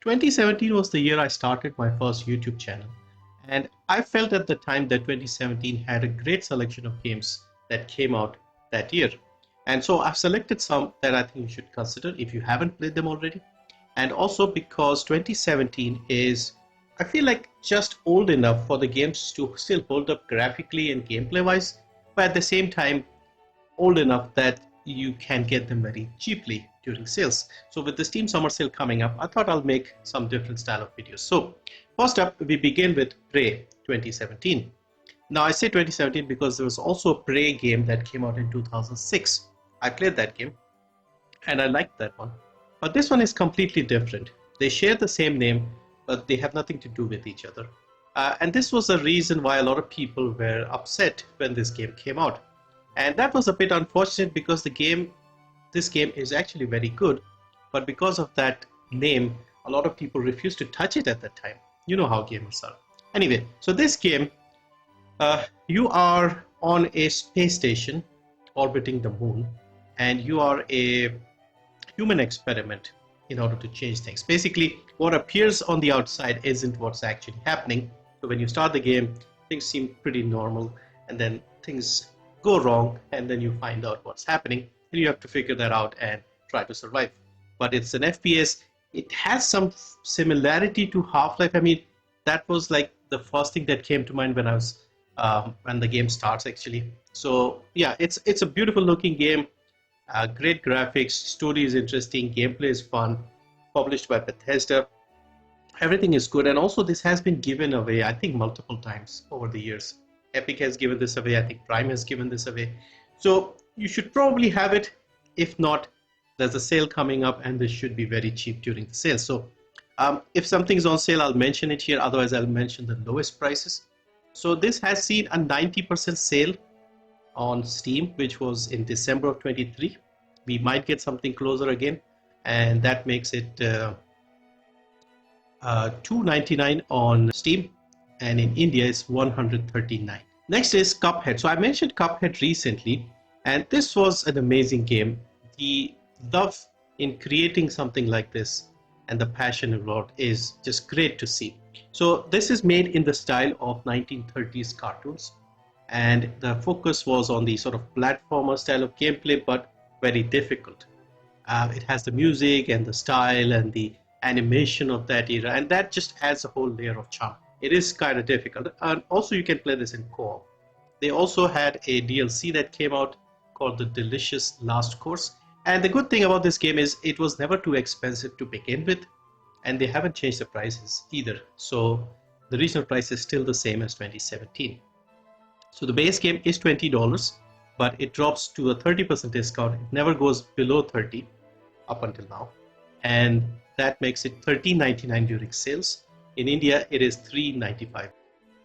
2017 was the year I started my first YouTube channel, and I felt at the time that 2017 had a great selection of games that came out that year. And so I've selected some that I think you should consider if you haven't played them already. And also because 2017 is, I feel like, just old enough for the games to still hold up graphically and gameplay wise, but at the same time old enough that you can get them very cheaply during sales. So with the Steam Summer Sale coming up, I thought I'll make some different style of videos. So first up, we begin with Prey 2017. Now I say 2017 because there was also a Prey game that came out in 2006. I played that game and I liked that one. But this one is completely different. They share the same name, but they have nothing to do with each other. And this was a reason why a lot of people were upset when this game came out. And that was a bit unfortunate because this game is actually very good, but because of that name, a lot of people refused to touch it at that time. You know how gamers are. Anyway, so this game, you are on a space station orbiting the moon, and you are a human experiment in order to change things. Basically, what appears on the outside isn't what's actually happening. So when you start the game, things seem pretty normal, and then things go wrong, and then you find out what's happening, and you have to figure that out and try to survive. But it's an FPS. It has some similarity to Half-Life. I mean, that was like the first thing that came to mind when I was when the game starts actually. So yeah, it's a beautiful looking game, great graphics, story is interesting, gameplay is fun, published by Bethesda. Everything is good, and also this has been given away, I think, multiple times over the years. Epic has given this away, I think Prime has given this away. So you should probably have it. If not, there's a sale coming up and this should be very cheap during the sale. So if something's on sale, I'll mention it here. Otherwise, I'll mention the lowest prices. So this has seen a 90% sale on Steam, which was in December of 23. We might get something closer again, and that makes it $299 on Steam, and in India it's $139. Next is Cuphead. So I mentioned Cuphead recently, and this was an amazing game. The love in creating something like this and the passion involved is just great to see. So this is made in the style of 1930s cartoons, and the focus was on the sort of platformer style of gameplay, but very difficult. It has the music and the style and the animation of that era, and that just adds a whole layer of charm. It is kind of difficult, and also you can play this in co-op. They also had a DLC that came out called The Delicious Last Course, and the good thing about this game is it was never too expensive to begin with, and they haven't changed the prices either. So the regional price is still the same as 2017. So the base game is $20, but it drops to a 30% discount. It never goes below 30 up until now, and that makes it $13.99 during sales. In India, it is $3.95.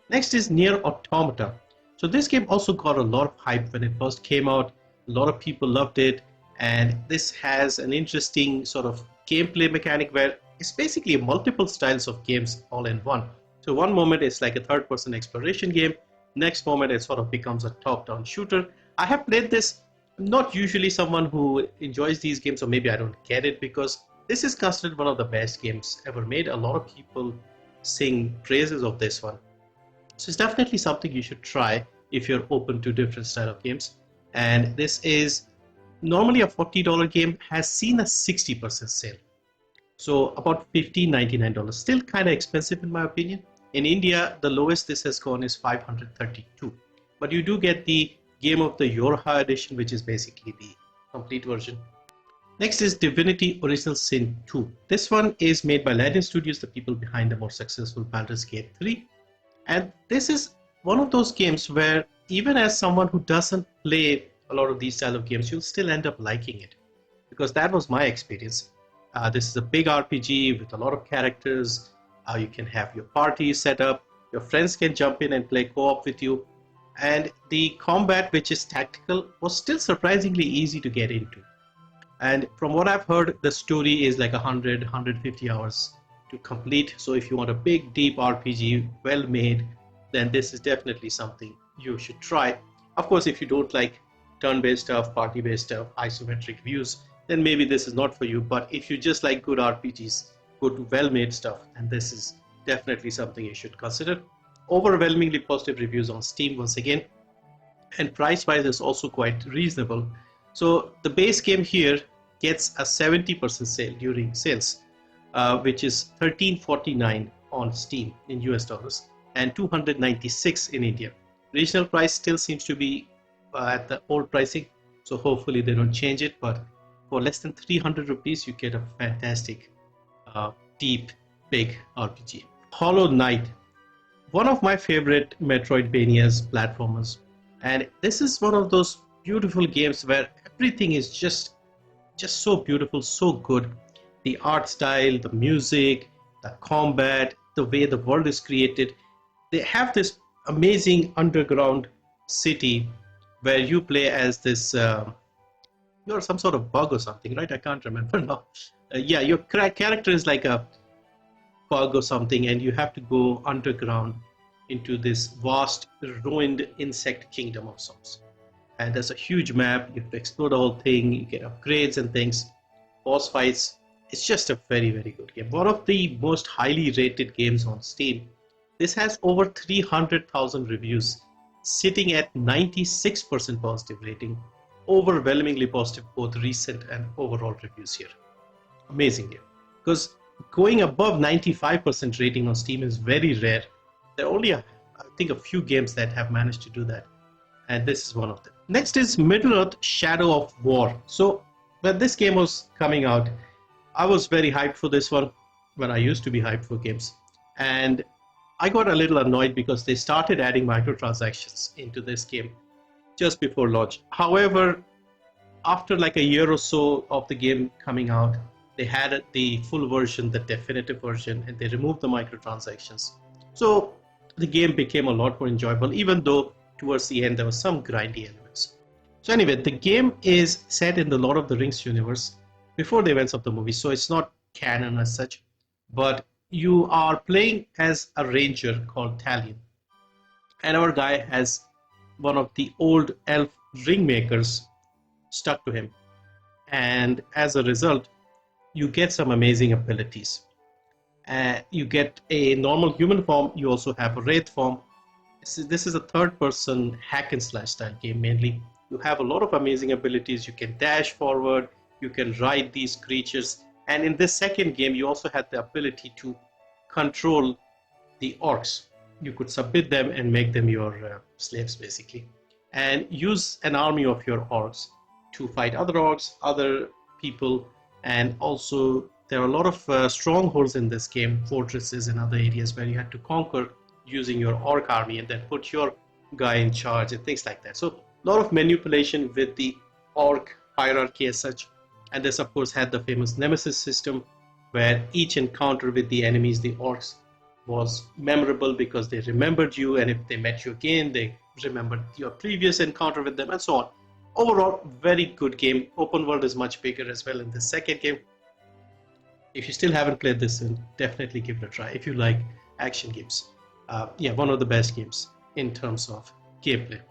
Next is Nier Automata. So this game also got a lot of hype when it first came out. A lot of people loved it, and this has an interesting sort of gameplay mechanic where it's basically multiple styles of games all in one. So one moment it's like a third-person exploration game. Next moment it sort of becomes a top-down shooter. I have played this. I'm not usually someone who enjoys these games, or maybe I don't get it, because this is considered one of the best games ever made. A lot of people sing praises of this one. So it's definitely something you should try if you're open to different style of games. And this is normally a $40 game, has seen a 60% sale. So about $15.99, still kind of expensive in my opinion. In India, the lowest this has gone is $532. But you do get the Game of the Yorha edition, which is basically the complete version. Next is Divinity Original Sin 2. This one is made by Larian Studios, the people behind the more successful Baldur's Gate 3. And this is one of those games where even as someone who doesn't play a lot of these style of games, you'll still end up liking it. Because that was my experience. This is a big RPG with a lot of characters. You can have your party set up. Your friends can jump in and play co-op with you. And the combat, which is tactical, was still surprisingly easy to get into. And from what I've heard, the story is like 100-150 hours to complete. So if you want a big, deep RPG, well made, then this is definitely something you should try. Of course, if you don't like turn-based stuff, party-based stuff, isometric views, then maybe this is not for you. But if you just like good RPGs, good, well-made stuff, and this is definitely something you should consider. Overwhelmingly positive reviews on Steam once again, and price-wise is also quite reasonable. So the base game here gets a 70% sale during sales, which is $13.49 on Steam in US dollars and $296 in India. Regional price still seems to be at the old pricing, so hopefully they don't change it. But for less than 300 rupees, you get a fantastic, deep, big RPG. Hollow Knight, one of my favorite Metroidvanias platformers, and this is one of those beautiful games where everything is just so beautiful, so good. The art style, the music, the combat, the way the world is created. They have this amazing underground city where you play as this you're some sort of bug or something, right? I can't remember now. Yeah, your character is like a bug or something, and you have to go underground into this vast ruined insect kingdom of sorts. And there's a huge map. You have to explore the whole thing. You get upgrades and things, boss fights. It's just a very, very good game. One of the most highly rated games on Steam. This has over 300,000 reviews, sitting at 96% positive rating. Overwhelmingly positive, both recent and overall reviews here. Amazing game. Because going above 95% rating on Steam is very rare. There are only, I think, a few games that have managed to do that. And this is one of them. Next is Middle-earth: Shadow of War. So when this game was coming out, I was very hyped for this one, when I used to be hyped for games. And I got a little annoyed because they started adding microtransactions into this game just before launch. However, after like a year or so of the game coming out, they had the full version, the definitive version, and they removed the microtransactions. So the game became a lot more enjoyable, even though towards the end there were some grindy elements. So anyway, the game is set in the Lord of the Rings universe before the events of the movie, so it's not canon as such, but you are playing as a ranger called Talion, and our guy has one of the old elf ring makers stuck to him, and as a result you get some amazing abilities. You get a normal human form, you also have a wraith form. This is a third-person hack and slash style game mainly. You have a lot of amazing abilities. You can dash forward, you can ride these creatures, and in this second game you also had the ability to control the orcs. You could submit them and make them your slaves basically, and use an army of your orcs to fight other orcs, other people, and also there are a lot of strongholds in this game, fortresses and other areas where you had to conquer using your orc army and then put your guy in charge and things like that. So a lot of manipulation with the orc hierarchy as such. And this of course had the famous nemesis system where each encounter with the enemies, the orcs, was memorable because they remembered you, and if they met you again, they remembered your previous encounter with them, and so on. Overall, very good game. Open world is much bigger as well in the second game. If you still haven't played this, then definitely give it a try if you like action games. Yeah, one of the best games in terms of gameplay.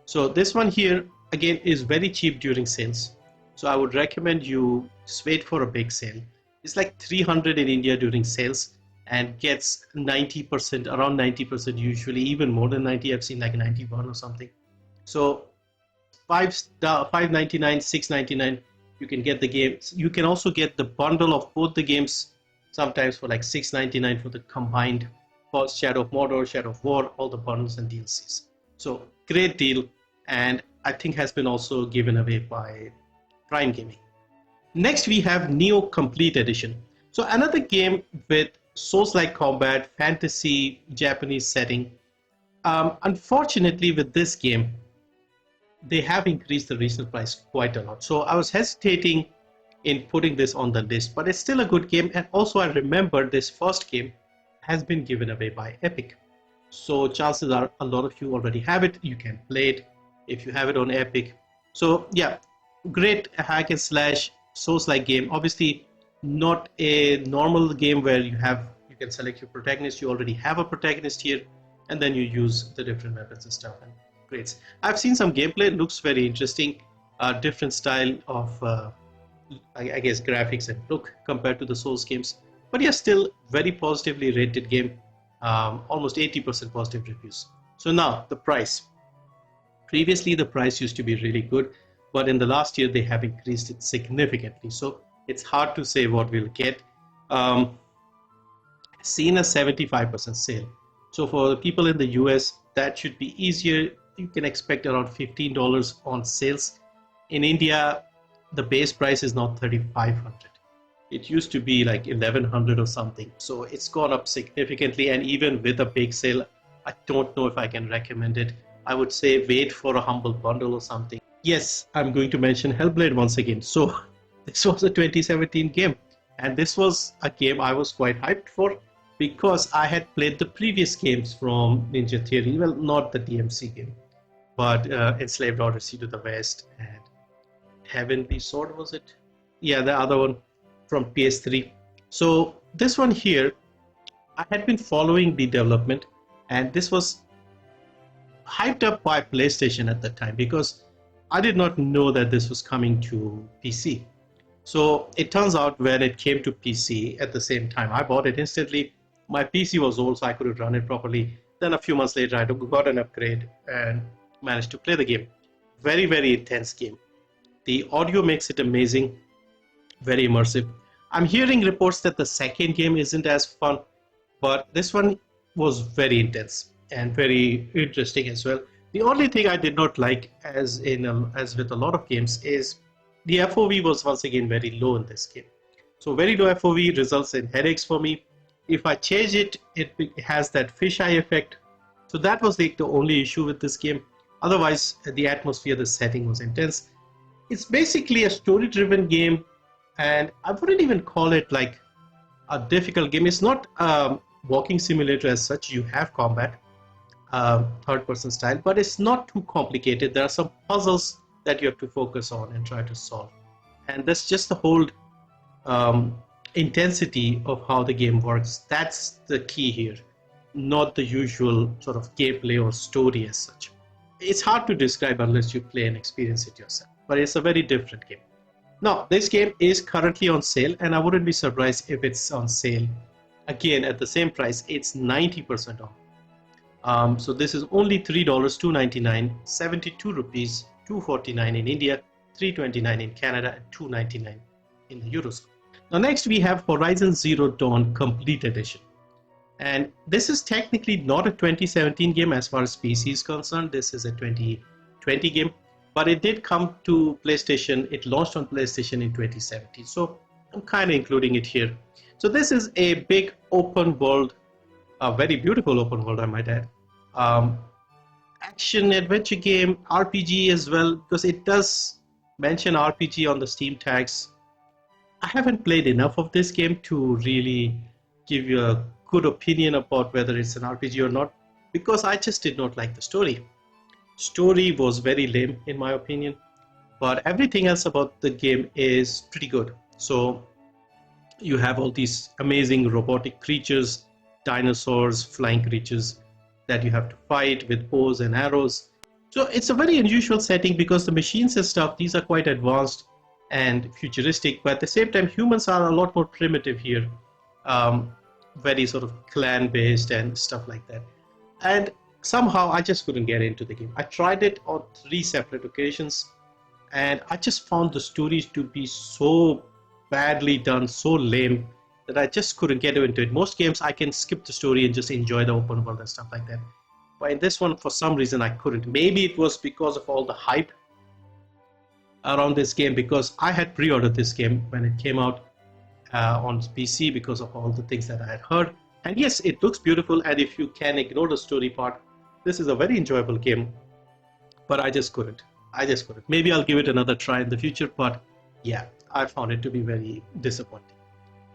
So this one here again is very cheap during sales, so I would recommend you just wait for a big sale. It's like 300 in India during sales and gets 90%, around 90%, usually even more than 90. I've seen like 91 or something. So $5.99, $6.99, you can get the game. You can also get the bundle of both the games sometimes for like $6.99 for the combined Shadow of Mordor, Shadow of War, all the bundles and DLCs. So great deal, and I think has been also given away by Prime Gaming. Next we have Nioh Complete Edition. So another game with Souls-like combat, fantasy, Japanese setting. Unfortunately with this game, they have increased the resale price quite a lot. So I was hesitating in putting this on the list, but it's still a good game. And also I remember this first game has been given away by Epic. So chances are a lot of you already have it. You can play it if you have it on Epic. So yeah, great hack and slash Souls-like game. Obviously not a normal game where you can select your protagonist. You already have a protagonist here, and then you use the different weapons and stuff. And great. I've seen some gameplay. It looks very interesting. Different style of I guess graphics and look compared to the Souls games. but yeah, still very positively rated game, almost 80% positive reviews. So now the price. Previously, the price used to be really good, but in the last year, they have increased it significantly. So it's hard to say what we'll get. Um, Seen a 75% sale. So for the people in the US, that should be easier. You can expect around $15 on sales. In India, the base price is now 3,500. It used to be like 1,100 or something. So it's gone up significantly. And even with a big sale, I don't know if I can recommend it. I would say wait for a humble bundle or something. Yes, I'm going to mention Hellblade once again. So this was a 2017 game. And this was a game I was quite hyped for because I had played the previous games from Ninja Theory. Well, not the DMC game, but Enslaved Odyssey to the West and Heavenly Sword, was it? Yeah, the other one from PS3. So this one here, I had been following the development, and this was hyped up by PlayStation at the time because I did not know that this was coming to PC. So it turns out when it came to PC at the same time, I bought it instantly. My PC was old, so I couldn't run it properly. Then a few months later, I got an upgrade and managed to play the game. Very, very intense game. The audio makes it amazing, very immersive. I'm hearing reports that the second game isn't as fun, but this one was very intense and very interesting as well. The only thing I did not like, as with a lot of games, is the FOV was once again very low in this game. So very low FOV results in headaches for me. If I change it, it has that fisheye effect. So that was the only issue with this game. Otherwise, the atmosphere, the setting was intense. It's basically a story-driven game, and I wouldn't even call it like a difficult game. It's not a walking simulator as such. You have combat, third-person style, but it's not too complicated. There are some puzzles that you have to focus on and try to solve, and that's just the whole intensity of how the game works. That's the key here, not the usual sort of gameplay or story as such. It's hard to describe unless you play and experience it yourself, but it's a very different game. Now, this game is currently on sale, and I wouldn't be surprised if it's on sale again at the same price. It's 90% off. So this is only $3, $2.99, 72 rupees, $2.49 in India, $3.29 in Canada, and $2.99 in the Eurozone. Now next we have Horizon Zero Dawn Complete Edition. And this is technically not a 2017 game as far as PC is concerned. This is a 2020 game, but it did come to PlayStation. It launched on PlayStation in 2017. So I'm kind of including it here. So this is a big open world, a very beautiful open world, I might add. Action adventure game, RPG as well, because it does mention RPG on the Steam tags. I haven't played enough of this game to really give you a good opinion about whether it's an RPG or not, because I just did not like the story. Story was very lame in my opinion, but everything else about the game is pretty good. So you have all these amazing robotic creatures, dinosaurs, flying creatures that you have to fight with bows and arrows. So it's a very unusual setting because the machines and stuff, these are quite advanced and futuristic, but at the same time humans are a lot more primitive here, very sort of clan based and stuff like that. And somehow I just couldn't get into the game. I tried it on 3 separate occasions, and I just found the stories to be so badly done, so lame, that I just couldn't get into it. Most games I can skip the story and just enjoy the open world and stuff like that, but in this one for some reason I couldn't. Maybe it was because of all the hype around this game, because I had pre-ordered this game when it came out on PC because of all the things that I had heard. And yes, it looks beautiful, and if you can ignore the story part, this is a very enjoyable game, but I just couldn't. Maybe I'll give it another try in the future, but yeah, I found it to be very disappointing.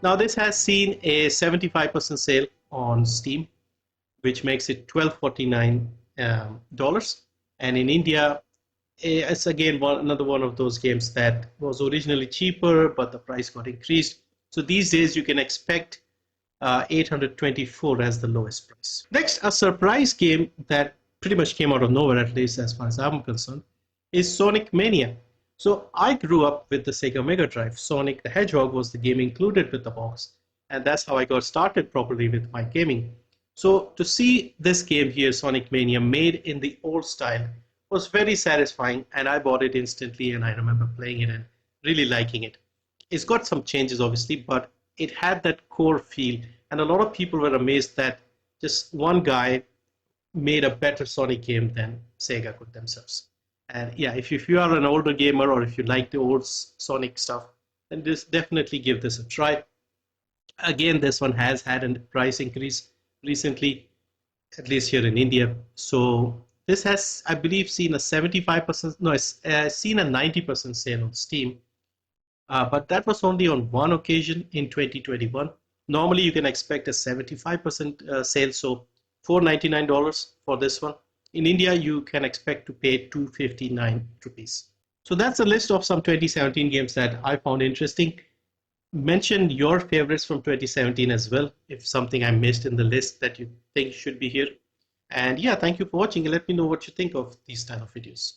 Now this has seen a 75% sale on Steam, which makes it $12.49, and in India it's again another one of those games that was originally cheaper, but the price got increased. So these days you can expect 824 as the lowest price. Next, a surprise game that pretty much came out of nowhere, at least as far as I'm concerned, is Sonic Mania. So I grew up with the Sega Mega Drive. Sonic the Hedgehog was the game included with the box. and that's how I got started properly with my gaming. So to see this game here, Sonic Mania, made in the old style was very satisfying, and I bought it instantly, and I remember playing it and really liking it. It's got some changes obviously, but it had that core feel, and a lot of people were amazed that just one guy made a better Sonic game than Sega could themselves. And yeah, if you are an older gamer or if you like the old Sonic stuff, then just definitely give this a try. Again, this one has had a price increase recently, at least here in India. So this has, I believe, seen a 75%, no, it's seen a 90% sale on Steam. But that was only on one occasion in 2021. Normally, you can expect a 75% sale, so $499 for this one. In India, you can expect to pay 259 rupees. So that's a list of some 2017 games that I found interesting. Mention your favorites from 2017 as well, if something I missed in the list that you think should be here. And yeah, thank you for watching and let me know what you think of these style of videos.